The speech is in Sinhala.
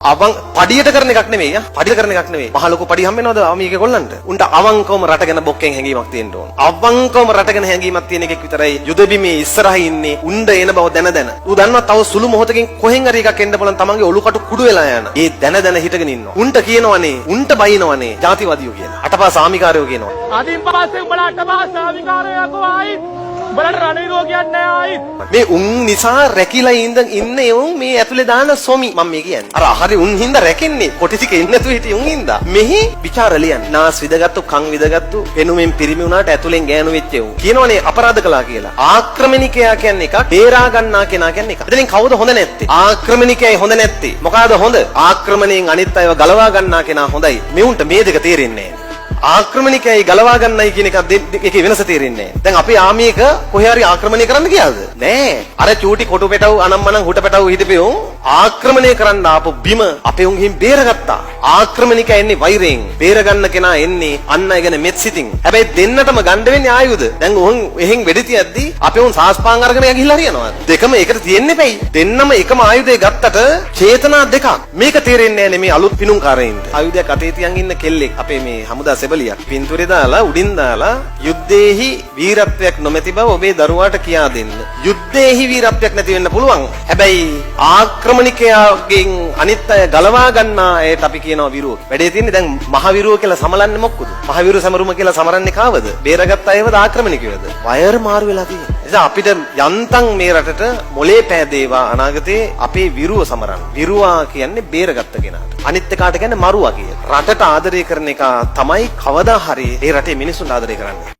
අවං පඩියට කරන එකක් නෙවෙයි යා. පඩියට කරන එකක් නෙවෙයි. මහ ලොකු පඩි හම්බ වෙනවද ආමිගේ කොල්ලන්ට? උන්ට අවංකවම රට ගැන බොක්කෙන් හැඟීමක් තියෙන්න ඕන. අවංකවම රට ගැන හැඟීමක් තියෙන එකෙක් විතරයි යුද බිමේ ඉස්සරහින් ඉන්නේ. උණ්ඩ එන බව දැන. ඌ දන්නවා තව සුළු මොහොතකින් කොහෙන් හරි එකක් එන්න බලන් තමන්ගේ ඔලු කටු කුඩු වෙලා යන. ඒ දැන හිටගෙන ඉන්නවා. උන්ට කියනවනේ, උන්ට බයිනවනේ ජාතිවාදියෝ කියලා. අටපා සාමිකාරයෝ කියනවා. ආදීන් පස්සේ උඹලා අටපා සාමිකාරයෝ යකෝ ආයිත් උඹලට රණවිරෝ කියන්නේ ආයිත්. මේ උන් නිසා රැකිලා ඉන්නේ උන් මේ ඇතුලේ දාන සොමි මම මේ කියන්නේ. අර හරි උන් හින්දා රැකෙන්නේ. කොටි ටික ඉන්න තු හිටිය උන් හින්දා. මෙහි ਵਿਚාර ලියන්නේ. නාස් විදගත්තු, කන් විදගත්තු, පෙනුමෙන් පිරිමි වුණාට ඇතුලෙන් ගෑනු වෙච්ච උන්. කියනවනේ අපරාධ කළා කියලා. ආක්‍රමණිකයා කියන්නේ එකක්, බේරා ගන්නා කෙනා කියන්නේ එකක්. එතනින් කවුද හොඳ නැත්තේ? ආක්‍රමණිකයයි හොඳ නැත්තේ. මොකಾದ හොඳ? ආක්‍රමණයෙන් අනිත් අයව ගලවා ගන්නා කෙනා හොඳයි. මෙවුන්ට මේ දෙක තේරෙන්නේ නැහැ. ආක්‍රමණිකයයි ගලවා ගන්නයි කියන එකේ වෙනස තේරෙන්නේ නැහැ. දැන් අපේ ආමියක කොහේ හරි ආක්‍රමණය කරන්න ගියාද? නෑ. අර චූටි කොටු පෙටව අනම්මනම් හුට පෙටව හිටපෙවුන් ආක්‍රමණය කරන්න ආපු බිම අපේ උන් හිම් බේරගත්තා. ආක්‍රමණිකයා එන්නේ වෛරයෙන්. බේරගන්න කෙනා එන්නේ අන්න අය ගැන මෙත් සිතින්. හැබැයි දෙන්නටම ගන්න වෙන්නේ ආයුධ. දැන් උන් එහෙන් වෙඩි තියද්දි අපේ උන් සාස්පාන් අරගෙන ගිහිල්ලා හරියනවා. දෙකම එකට තියෙන්නේ බැයි. දෙන්නම එකම ආයුධය ගත්තට චේතනා දෙකක්. මේක තේරෙන්නේ නැහැ මේ අලුත් පිණුම්කාරයින්ට. ආයුධයක් අතේ තියන් ඉන්න කෙල්ලෙක් අපේ මේ හමුදා සෙබලියක් පින්තූරේ දාලා උඩින් දාලා යුද්ධේහි වීරත්වයක් නොමැති බව ඔබේ දරුවාට කියා දෙන්න. යුද්ධේහි වීරත්වයක් නැති වෙන්න පුළුවන්. හැබැයි ආක්‍රමණිකයාගෙන් අනිත් අය ගලවා ගන්නා අයට අපි කියනවා විරුව. වැඩේ තියෙන්නේ දැන් මහ විරුව කියලා සමලන්නේ මොකද? මහ විරුව සමරුම කියලා සමරන්නේ කාවද? බේරගත් අයවද ආක්‍රමණිකයෝද? වයර් මාරු වෙලා තියෙන්නේ. එනිසා අපිට යන්තම් මේ රටට මොලේ පෑදේවා අනාගතේ අපේ විරුව සමරන්න. විරුවා කියන්නේ බේරගත්ත කෙනාට. අනිත් එකාට කියන්නේ මරුවා කියලා. රටට ආදරය කරන එක තමයි කවදා හරි ඒ රටේ මිනිස්සුන්ට ආදරය කරන්නේ.